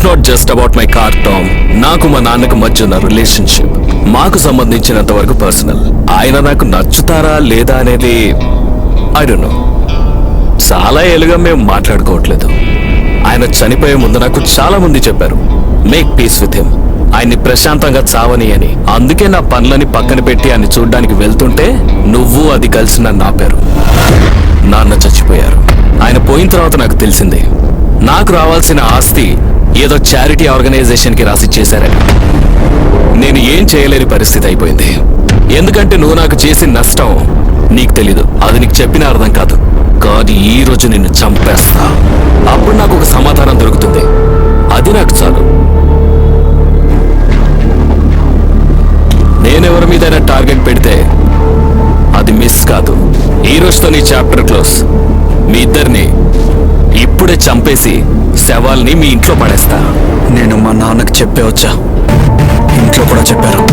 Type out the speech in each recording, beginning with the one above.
Not just about my car Tom. నాకు మా నాన్నకు మధ్య ఉన్న రిలేషన్షిప్ మాకు సంబంధించినంత వరకు పర్సనల్. ఆయన నాకు నచ్చుతారా లేదా అనేది ఐ డోంట్ నో. చాలా ఏళ్ళుగా మేము మాట్లాడుకోవట్లేదు. ఆయన చనిపోయే ముందు నాకు చాలా మంది చెప్పారు, మేక్ పీస్ విత్ హిమ్, ఆయన్ని ప్రశాంతంగా చావని అని. అందుకే నా పనులని పక్కన పెట్టి ఆయన చూడ్డానికి వెళ్తుంటే నువ్వు అది కలిసి నన్ను ఆపారు. నాన్న చచ్చిపోయారు. ఆయన పోయిన తర్వాత నాకు తెలిసింది నాకు రావాల్సిన ఆస్తి ఏదో చారిటీ ఆర్గనైజేషన్ కి రాసిచ్చేశారని. నేను ఏం చేయలేని పరిస్థితి అయిపోయింది. ఎందుకంటే నువ్వు నాకు చేసిన నష్టం నీకు తెలీదు, అది నీకు చెప్పిన అర్థం కాదు. కానీ ఈ రోజు నిన్ను చంపేస్తా. అప్పుడు నాకు ఒక సమాధానం దొరుకుతుంది. అది నాకు చాలు. నేనెవరి మీదైనా టార్గెట్ పెడితే అది మిస్ కాదు. ఈ రోజుతో నీ చాప్టర్ క్లోజ్. మీ ఇద్దరిని ఇప్పుడే చంపేసి శవాల్ని మీ ఇంట్లో పడేస్తా. నేను మా నాన్నకు చెప్పే వచ్చా, ఇంట్లో కూడా చెప్పారు.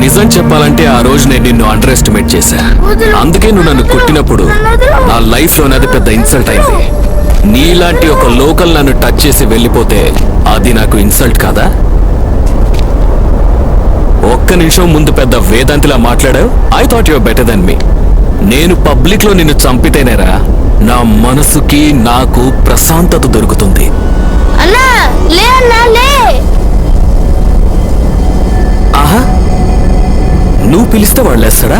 నిజం చెప్పాలంటే ఆ రోజు నేను నిన్ను అండర్ ఎస్టిమేట్ చేశా. అందుకే నువ్వు నన్ను కొట్టినప్పుడు నా లైఫ్ లో అది పెద్ద ఇన్సల్ట్ అయింది. నీలాంటి ఒక లోకల్ నన్ను టచ్ చేసి వెళ్ళిపోతే అది నాకు ఇన్సల్ట్ కాదా? ఒక్క నిమిషం ముందు పెద్ద వేదాంతిలా మాట్లాడావు. I thought your better then me. నేను పబ్లిక్ లో నిన్ను చంపితేనేరా నా మనసుకి నాకు ప్రశాంతత దొరుకుతుంది. ఆహా, నువ్వు పిలిస్తే వాళ్ళు వేస్తాడా?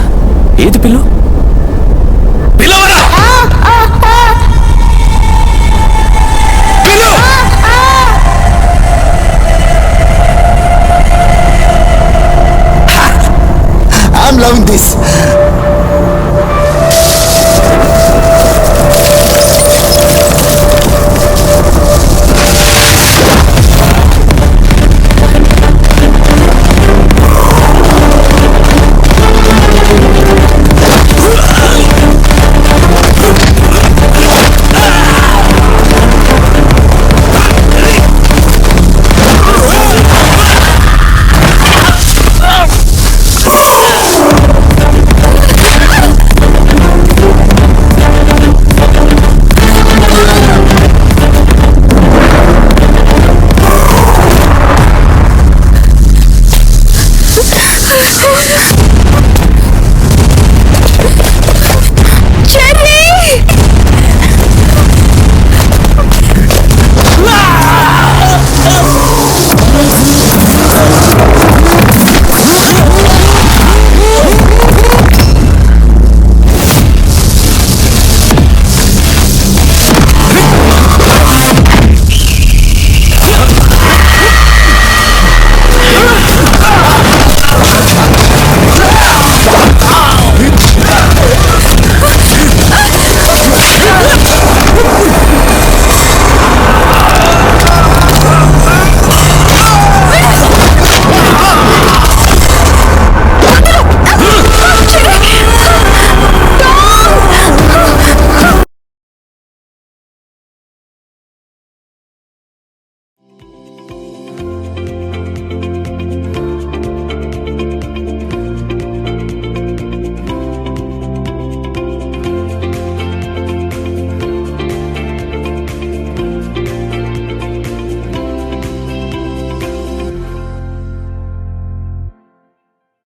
ఏది పిల్లు? పిలవరా! పిలు! I'm loving this. Oh,